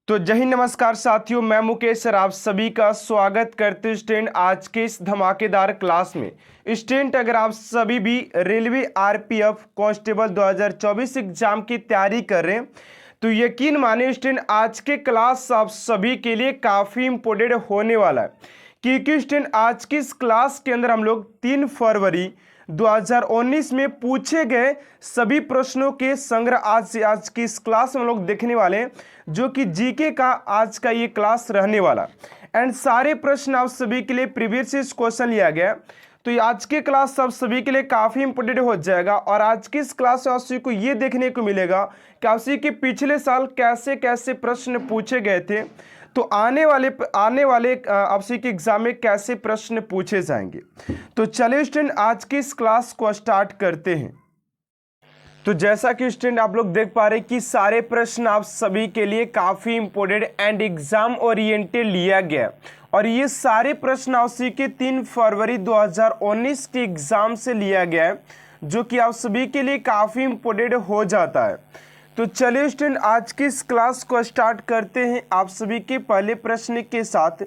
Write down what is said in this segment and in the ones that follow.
तो जय हिंद, नमस्कार साथियों, मैं मुकेश सर आप सभी का स्वागत करते हैं स्टूडेंट आज के इस धमाकेदार क्लास में। स्टूडेंट अगर आप सभी भी रेलवे आरपीएफ कांस्टेबल 2024 एग्जाम की तैयारी कर रहे हैं तो यकीन माने स्टूडेंट आज के क्लास आप सभी के लिए काफ़ी इंपॉर्टेंट होने वाला है, क्योंकि स्टूडेंट आज की इस क्लास के अंदर हम लोग 3 फरवरी 2019 में पूछे गए सभी प्रश्नों के संग्रह आज की इस क्लास में हम लोग देखने वाले हैं, जो कि जीके का आज का ये क्लास रहने वाला। एंड सारे प्रश्न आप सभी के लिए प्रीवियस क्वेश्चन लिया गया, तो ये आज के क्लास आप सभी के लिए काफ़ी इंपॉर्टेंट हो जाएगा। और आज की इस क्लास में आप सभी को ये देखने को मिलेगा कि आप सभी के पिछले साल कैसे कैसे प्रश्न पूछे गए थे, तो आने वाले आप सभी के एग्जाम में कैसे प्रश्न पूछे जाएंगे। तो चलिए स्टूडेंट आज की इस क्लास को स्टार्ट करते हैं। तो जैसा कि स्टूडेंट आप लोग देख पा रहे हैं कि सारे प्रश्न आप सभी के लिए काफ़ी इंपॉर्टेंट एंड एग्जाम ओरिएंटेड लिया गया, और ये सारे प्रश्न आप सभी के 3 फरवरी 2019 के एग्जाम से लिया गया है, जो कि आप सभी के लिए काफ़ी इंपॉर्टेंट हो जाता है। तो चलिए स्टूडेंट आज की इस क्लास को स्टार्ट करते हैं आप सभी के पहले प्रश्न के साथ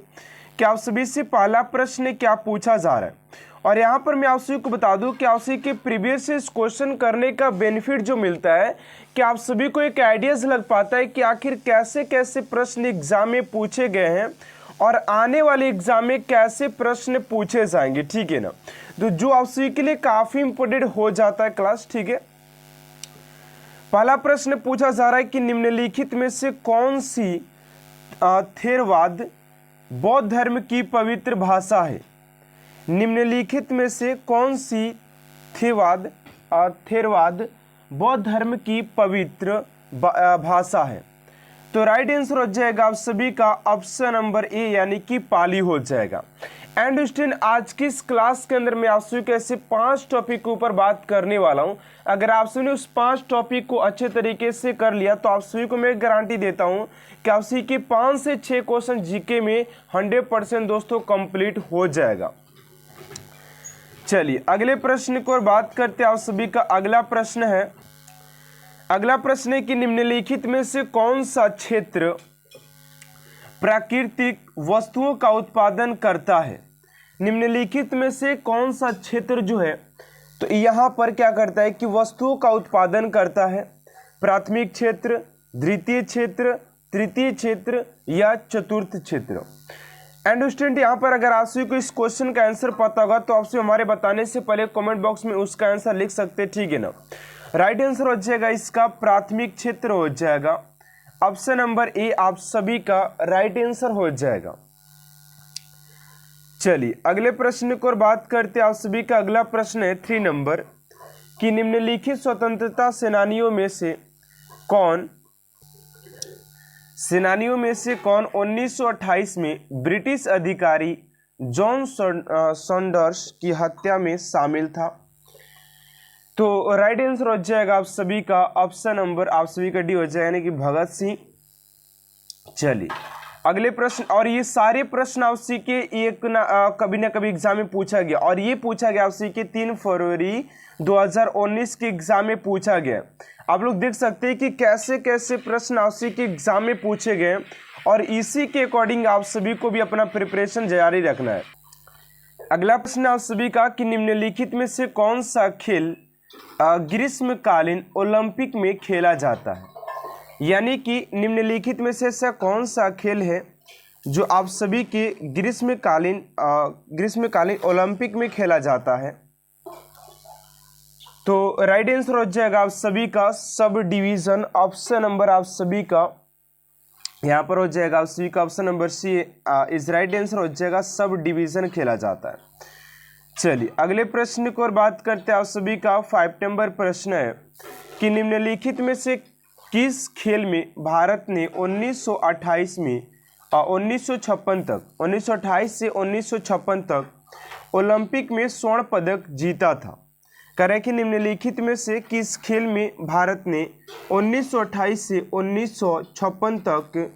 कि आप सभी से पहला प्रश्न क्या पूछा जा रहा है। और यहाँ पर मैं आप सभी को बता दूं कि आप सभी के प्रीवियस क्वेश्चन करने का बेनिफिट जो मिलता है कि आप सभी को एक आइडियाज लग पाता है कि आखिर कैसे कैसे प्रश्न एग्जाम में पूछे गए हैं और आने वाले एग्जाम में कैसे प्रश्न पूछे जाएंगे, ठीक है ना। तो जो आप सभी के लिए काफ़ी इंपॉर्टेंट हो जाता है क्लास, ठीक है। पहला प्रश्न पूछा जा रहा है कि निम्नलिखित में से कौन सी थेरवाद बौद्ध धर्म की पवित्र भाषा है। निम्नलिखित में से कौन सी थेरवाद बौद्ध धर्म की पवित्र भाषा है। तो राइट आंसर हो जाएगा आप सभी का ऑप्शन नंबर ए यानी कि पाली हो जाएगा। एंड स्टूडेंट आज की इस क्लास के अंदर मैं आप सभी को ऐसे 5 टॉपिक के ऊपर बात करने वाला हूं। अगर आप सभी ने उस 5 टॉपिक को अच्छे तरीके से कर लिया तो आप सभी को मैं गारंटी देता हूं कि आप सभी के 5 से 6 क्वेश्चन जीके में 100% दोस्तों कंप्लीट हो जाएगा। चलिए अगले प्रश्न को और बात करते हैं। आप सभी का अगला प्रश्न है कि निम्नलिखित में से कौन सा क्षेत्र प्राकृतिक वस्तुओं का उत्पादन करता है। निम्नलिखित में से कौन सा क्षेत्र जो है तो यहाँ पर क्या करता है कि वस्तुओं का उत्पादन करता है। प्राथमिक क्षेत्र, द्वितीय क्षेत्र, तृतीय क्षेत्र या चतुर्थ क्षेत्र। एंड स्टूडेंट यहाँ पर अगर आप सभी को इस क्वेश्चन का आंसर पता होगा तो आपसे हमारे बताने से पहले कमेंट बॉक्स में उसका आंसर लिख सकते हैं, ठीक है ना। राइट आंसर हो जाएगा इसका प्राथमिक क्षेत्र हो जाएगा। ऑप्शन नंबर ए आप सभी का राइट आंसर हो जाएगा। चलिए अगले प्रश्न को और बात करते हैं। आप सभी का अगला प्रश्न है 3 नंबर कि निम्नलिखित स्वतंत्रता सेनानियों में से कौन 1928 में ब्रिटिश अधिकारी जॉन सॉन्डर्स की हत्या में शामिल था। तो राइट आंसर हो जाएगा आप सभी का ऑप्शन नंबर आप सभी का डी हो जाएगा यानी कि भगत सिंह। चलिए अगले प्रश्न, और ये सारे प्रश्न आप सभी के कभी ना कभी एग्जाम में पूछा गया, और ये पूछा गया आप सभी के 3 फरवरी 2019 के एग्जाम में पूछा गया। आप लोग देख सकते हैं कि कैसे कैसे प्रश्न आप सभी के एग्जाम में पूछे गए, और इसी के अकॉर्डिंग आप सभी को भी अपना प्रिपरेशन जारी रखना है। अगला प्रश्न आप सभी का कि निम्नलिखित में से कौन सा खेल ग्रीष्मकालीन ओलंपिक में खेला जाता है। यानी कि निम्नलिखित में से ऐसा कौन सा खेल है जो आप सभी के ग्रीष्मकालीन ओलंपिक में खेला जाता है। तो राइट आंसर हो जाएगा आप सभी का सब डिवीजन। ऑप्शन नंबर आप सभी का यहाँ पर हो जाएगा आप सभी का ऑप्शन नंबर सी इस राइट आंसर हो जाएगा सब डिवीजन खेला जाता है। चलिए अगले प्रश्न को और बात करते हैं। आप सभी का 5 नंबर प्रश्न है कि निम्नलिखित में से किस खेल में भारत ने 1928 में 1928 से 1956 तक ओलंपिक में स्वर्ण पदक जीता था। करें कि निम्नलिखित में से किस खेल में भारत ने 1928 से 1956 तक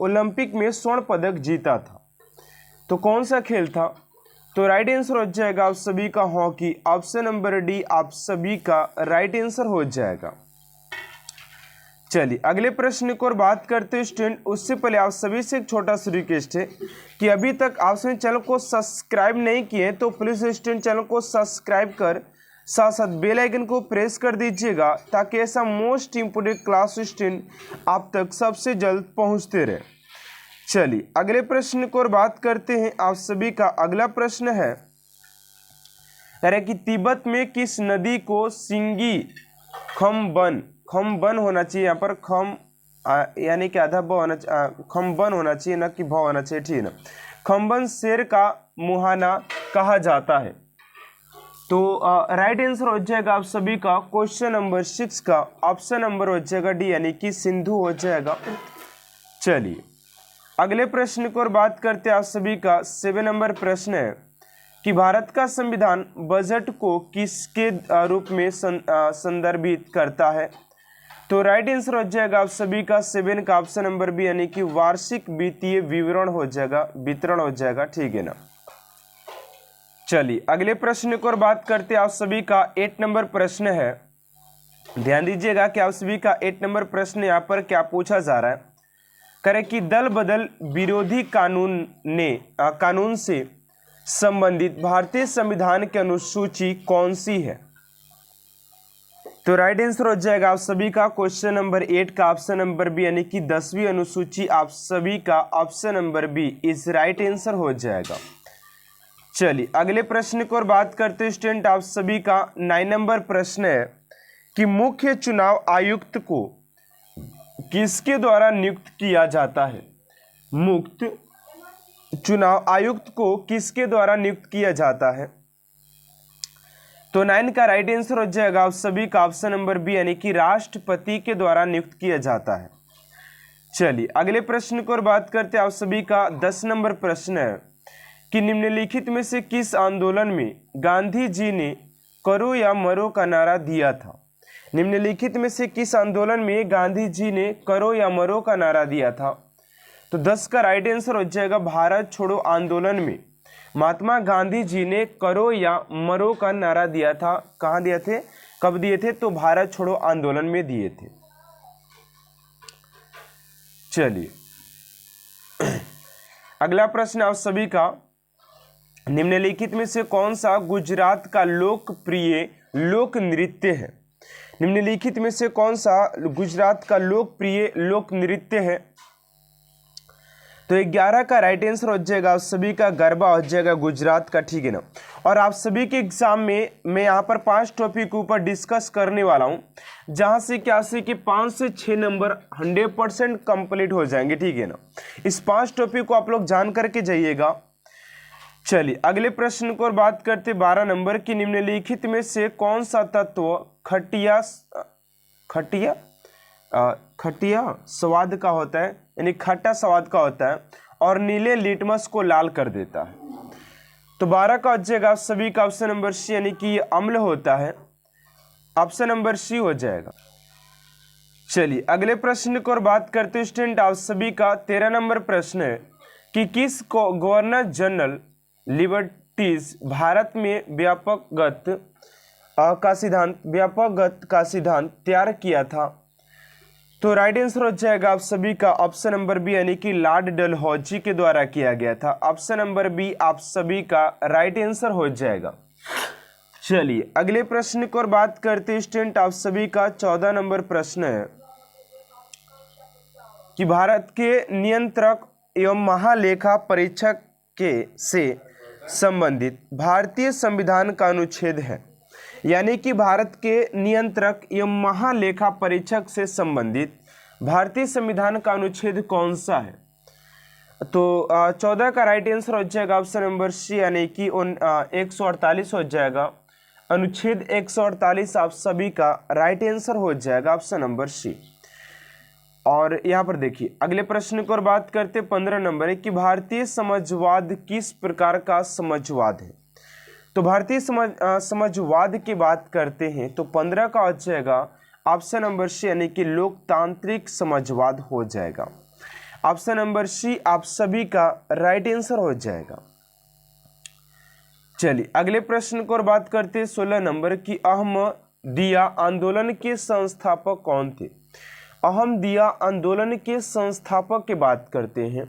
ओलंपिक में स्वर्ण पदक जीता था। तो कौन सा खेल था। तो राइट आंसर हो जाएगा आप सभी का हॉकी। ऑप्शन नंबर डी आप सभी का राइट आंसर हो जाएगा। चलिए अगले प्रश्न की ओर बात करते हैं स्टूडेंट। उससे पहले आप सभी से एक छोटा सा रिक्वेस्ट है कि अभी तक आपने चैनल को सब्सक्राइब नहीं किए तो प्लीज स्टूडेंट चैनल को सब्सक्राइब कर साथ साथ बेल आइकन को प्रेस कर दीजिएगा ताकि ऐसा मोस्ट इम्पोर्टेंट क्लास स्टूडेंट आप तक सबसे जल्द पहुंचते रहे। चलिए अगले प्रश्न की ओर बात करते हैं। आप सभी का अगला प्रश्न है कि तिब्बत में किस नदी को सिंगी खमबन होना चाहिए, यहाँ पर खम यानी कि आधा ब होना खमबन होना चाहिए ना कि भ होना चाहिए, ठीक है ना। खमबन शेर का मुहाना कहा जाता है। तो राइट आंसर हो जाएगा आप सभी का क्वेश्चन नंबर 6 का ऑप्शन नंबर हो जाएगा डी यानी कि सिंधु हो जाएगा। चलिए अगले प्रश्न की ओर बात करते हैं। आप सभी का 7 नंबर प्रश्न है कि भारत का संविधान बजट को किसके रूप में संदर्भित करता है। तो राइट आंसर हो जाएगा आप सभी का 7 का ऑप्शन नंबर बी यानी कि वार्षिक वित्तीय विवरण हो जाएगा, वितरण हो जाएगा, ठीक है ना। चलिए अगले प्रश्न की ओर बात करते हैं। आप सभी का 8 नंबर प्रश्न है। ध्यान दीजिएगा कि आप सभी का 8 नंबर प्रश्न यहाँ पर क्या पूछा जा रहा है। करें कि दल बदल विरोधी कानून से संबंधित भारतीय संविधान की अनुसूची कौन सी है। तो राइट आंसर हो जाएगा आप सभी का क्वेश्चन नंबर 8 का ऑप्शन नंबर बी यानी कि 10वीं अनुसूची आप सभी का ऑप्शन नंबर बी इस राइट आंसर हो जाएगा। चलिए अगले प्रश्न की ओर बात करते हैं स्टूडेंट। आप सभी का 9 नंबर प्रश्न है कि मुख्य चुनाव आयुक्त को किसके द्वारा नियुक्त किया जाता है। मुख्य चुनाव आयुक्त को किसके द्वारा नियुक्त किया जाता है। तो 9 का राइट आंसर हो जाएगा आप सभी का ऑप्शन नंबर बी यानी कि राष्ट्रपति के द्वारा नियुक्त किया जाता है। चलिए अगले प्रश्न की ओर बात करते हैं। आप सभी का 10 नंबर प्रश्न है कि निम्नलिखित में से किस आंदोलन में गांधी जी ने करो या मरो का नारा दिया था। निम्नलिखित में से किस आंदोलन में गांधी जी ने करो या मरो का नारा दिया था। तो 10 का राइट आंसर हो जाएगा भारत छोड़ो आंदोलन में महात्मा गांधी जी ने करो या मरो का नारा दिया था। कहाँ दिए थे, कब दिए थे, तो भारत छोड़ो आंदोलन में दिए थे। चलिए अगला प्रश्न आप सभी का निम्नलिखित में से कौन सा गुजरात का लोकप्रिय लोक नृत्य है। निम्नलिखित में से कौन सा गुजरात का लोकप्रिय लोक नृत्य है। तो 11 का राइट आंसर हो जाएगा आप सभी का गरबा हो जाएगा गुजरात का, ठीक है ना। और आप सभी के एग्जाम में मैं यहाँ पर 5 टॉपिक के ऊपर डिस्कस करने वाला हूँ जहाँ से क्या से कि 5 से 6 नंबर 100% कंप्लीट हो जाएंगे, ठीक है ना। इस 5 टॉपिक को आप लोग जान करके जाइएगा। चलिए अगले प्रश्न को और बात करते 12 नंबर की निम्नलिखित में से कौन सा तत्व खटिया स्वाद का होता है, यानी खट्टा स्वाद का होता है और नीले लिटमस को लाल कर देता है। तो 12 का हो जाएगा सभी का ऑप्शन नंबर सी यानी कि अम्ल होता है, ऑप्शन नंबर सी हो जाएगा। चलिए अगले प्रश्न को और बात करते हैं स्टूडेंट आप सभी का 13 नंबर प्रश्न है कि किस गवर्नर जनरल लिबर्टीज भारत में व्यापकगत का सिद्धांत तैयार किया था। तो राइट आंसर हो जाएगा आप सभी का ऑप्शन नंबर बी यानी कि लॉर्ड डलहौजी के द्वारा किया गया था। ऑप्शन नंबर बी आप सभी का राइट आंसर हो जाएगा। चलिए अगले प्रश्न को और बात करते हैं स्टूडेंट आप सभी का 14 नंबर प्रश्न है कि भारत के नियंत्रक एवं महालेखा परीक्षक के से संबंधित भारतीय संविधान का अनुच्छेद है, यानी कि भारत के नियंत्रक एवं महालेखा परीक्षक से संबंधित भारतीय संविधान का अनुच्छेद कौन सा है। तो 14 का राइट आंसर हो जाएगा ऑप्शन नंबर सी यानी कि 148 हो जाएगा। अनुच्छेद 148 आप सभी का राइट आंसर हो जाएगा ऑप्शन नंबर सी। और यहाँ पर देखिए अगले प्रश्न को और बात करते 15 नंबर है कि भारतीय समाजवाद किस प्रकार का समाजवाद है। तो भारतीय समाजवाद की बात करते हैं तो 15 का हो जाएगा ऑप्शन नंबर सी यानी कि लोकतांत्रिक समाजवाद हो जाएगा। ऑप्शन नंबर सी आप सभी का राइट आंसर हो जाएगा। चलिए अगले प्रश्न को और बात करते हैं 16 नंबर की अहमदिया आंदोलन के संस्थापक कौन थे। अहमदिया आंदोलन के संस्थापक की बात करते हैं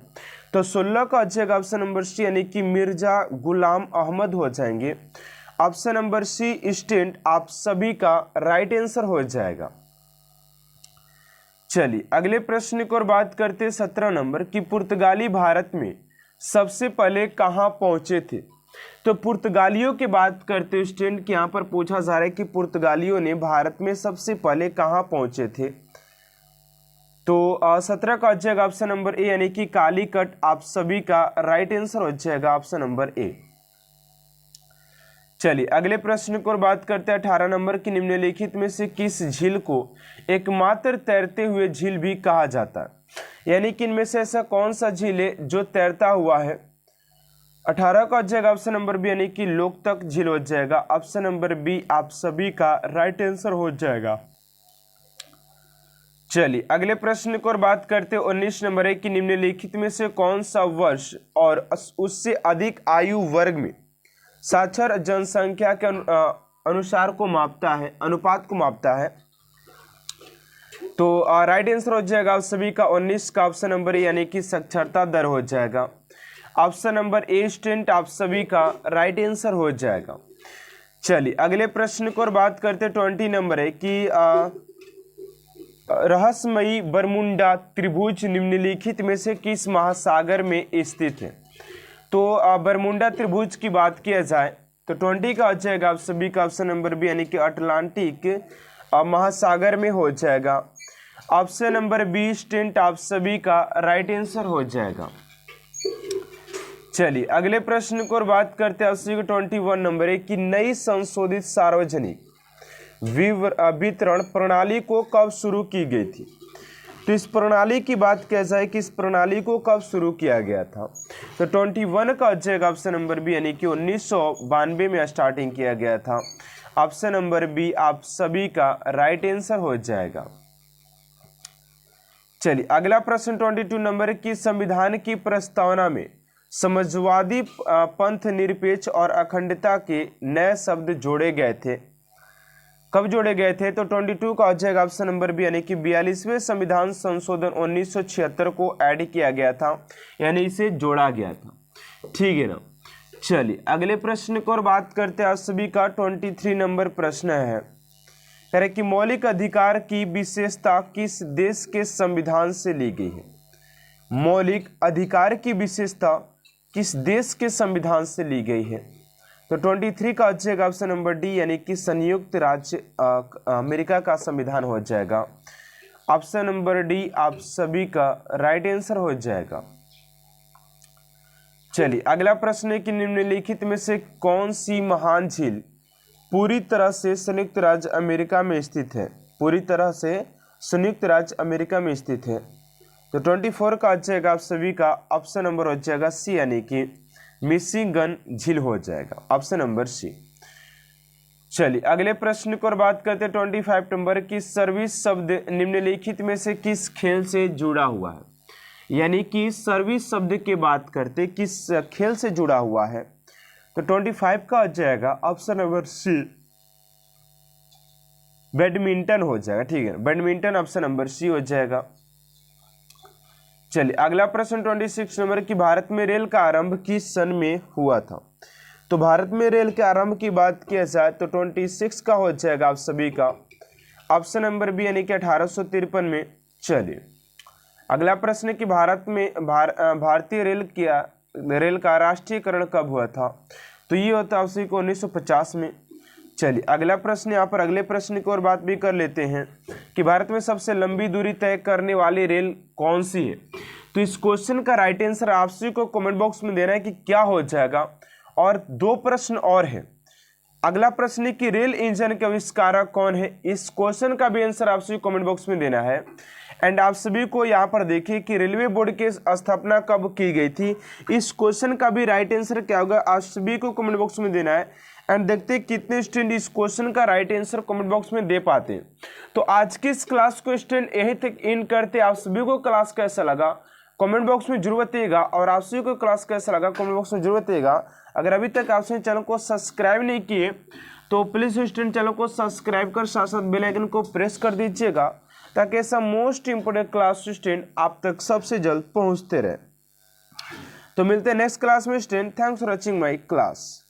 तो 16 का अच्छा ऑप्शन नंबर सी यानी कि मिर्जा गुलाम अहमद हो जाएंगे। ऑप्शन नंबर सी स्टूडेंट आप सभी का राइट आंसर हो जाएगा। चलिए अगले प्रश्न की ओर बात करते हैं 17 नंबर कि पुर्तगाली भारत में सबसे पहले कहां पहुंचे थे। तो पुर्तगालियों की बात करते हैं स्टूडेंट कि यहां पर पूछा जा रहा है कि पुर्तगालियों ने भारत में सबसे पहले कहां पहुंचे थे। तो 17 का अच्छा ऑप्शन नंबर ए यानी कि कालीकट आप सभी का राइट आंसर हो जाएगा ऑप्शन नंबर ए। चलिए अगले प्रश्न को बात करते हैं 18 नंबर की निम्नलिखित में से किस झील को एकमात्र तैरते हुए झील भी कहा जाता है। यानी कि इनमें से ऐसा कौन सा झील है जो तैरता हुआ है। 18 का अच्छा ऑप्शन नंबर बी यानी कि लोकतक झील हो जाएगा। ऑप्शन नंबर बी आप सभी का राइट आंसर हो जाएगा। चलिए अगले प्रश्न को बात करते हैं 19 नंबर है कि निम्नलिखित में से कौन सा वर्ष और उससे अधिक आयु वर्ग में साक्षर जनसंख्या के अनुसार को मापता है, अनुपात को मापता है। तो राइट आंसर हो जाएगा आप सभी का 19 का ऑप्शन नंबर ए यानी कि साक्षरता दर हो जाएगा। ऑप्शन नंबर ए स्टूडेंट आप सभी का राइट आंसर हो जाएगा। चलिए अगले प्रश्न को बात करते 20 नंबर है कि रहस्यमयी बरमुंडा त्रिभुज निम्नलिखित में से किस महासागर में स्थित है। तो बरमुंडा त्रिभुज की बात किया जाए तो 20 का हो जाएगा आप सभी का ऑप्शन नंबर बी यानी कि अटलांटिक महासागर में हो जाएगा। ऑप्शन नंबर बी स्टूडेंट आप सभी का राइट आंसर हो जाएगा। चलिए अगले प्रश्न को बात करते हैं 21 नंबर है कि नई संशोधित सार्वजनिक वितरण प्रणाली को कब शुरू की गई थी। तो इस प्रणाली की बात किया जाए कि इस प्रणाली को कब शुरू किया गया था। तो 21 का अच्छा ऑप्शन नंबर बी यानी कि 1992 में स्टार्टिंग किया गया था। ऑप्शन नंबर बी आप सभी का राइट आंसर हो जाएगा। चलिए अगला प्रश्न 22 नंबर की संविधान की प्रस्तावना में समाजवादी पंथ निरपेक्ष और अखंडता के नए शब्द जोड़े गए थे। कब जोड़े गए थे। तो 22 का हो जाएगा ऑप्शन नंबर बी यानी कि 42वें संविधान संशोधन 1976 को ऐड किया गया था, यानी इसे जोड़ा गया था। ठीक है ना। चलिए अगले प्रश्न को और बात करते हैं आप सभी का 23 नंबर प्रश्न है कह रहे कि मौलिक अधिकार की विशेषता किस देश के संविधान से ली गई है। मौलिक अधिकार की विशेषता किस देश के संविधान से ली गई है। तो 23 का अच्छा ऑप्शन नंबर डी यानी कि संयुक्त राज्य अमेरिका का संविधान हो जाएगा। ऑप्शन नंबर डी आप सभी का राइट आंसर हो जाएगा। चलिए अगला प्रश्न है कि निम्नलिखित में से कौन सी महान झील पूरी तरह से संयुक्त राज्य अमेरिका में स्थित है। पूरी तरह से संयुक्त राज्य अमेरिका में स्थित है। तो 24 का अच्छा आप सभी का ऑप्शन नंबर हो जाएगा सी यानी कि मिशिगन झील हो जाएगा। Option number C. चलिए अगले प्रश्न को बात करते हैं 25 नंबर की सर्विस शब्द निम्नलिखित में से किस खेल से जुड़ा हुआ है। यानी कि सर्विस शब्द की बात करते किस खेल से जुड़ा हुआ है। तो 25 का हो जाएगा ऑप्शन नंबर सी बैडमिंटन हो जाएगा। ठीक है बैडमिंटन ऑप्शन नंबर सी हो जाएगा। चलिए अगला प्रश्न 26 नंबर की भारत में रेल का आरंभ किस सन में हुआ था। तो भारत में रेल के आरंभ की बात किया जाए तो 26 का हो जाएगा आप सभी का ऑप्शन नंबर बी यानी कि 1853 में। चलिए अगला प्रश्न कि भारत में भारतीय रेल का राष्ट्रीयकरण कब हुआ था। तो ये होता है उसी को 1950 में। चलिए अगला प्रश्न यहाँ पर अगले प्रश्न की ओर बात भी कर लेते हैं कि भारत में सबसे लंबी दूरी तय करने वाली रेल कौन सी है। तो इस क्वेश्चन का राइट आंसर आप सभी को कमेंट बॉक्स में देना है कि क्या हो जाएगा। और दो प्रश्न और है। अगला प्रश्न है कि रेल इंजन के आविष्कारक कौन है। इस क्वेश्चन का भी आंसर आप सभी कमेंट बॉक्स में देना है। एंड आप सभी को यहाँ पर देखिए कि रेलवे बोर्ड की स्थापना कब की गई थी। इस क्वेश्चन का भी राइट आंसर क्या होगा आप सभी को कमेंट बॉक्स में देना है। एंड देखते हैं कितने स्टूडेंट इस क्वेश्चन का राइट आंसर कमेंट बॉक्स में दे पाते हैं। तो आज की इस क्लास को स्टूडेंट यही तक इन करते। आप सभी को क्लास कैसा लगा कमेंट बॉक्स में जरूर बताइएगा। और आप सभी को क्लास कैसा लगा कमेंट बॉक्स में जरूर बताइएगा। अगर अभी तक आपने चैनल को सब्सक्राइब नहीं किए तो प्लीज स्टूडेंट चैनल को सब्सक्राइब कर साथ साथ बेल आइकन को प्रेस कर दीजिएगा ताकि ऐसा मोस्ट इंपोर्टेंट क्लास स्टूडेंट आप तक सबसे जल्द पहुंचते रहे। तो मिलते हैं नेक्स्ट क्लास में student. Thanks for watching my class.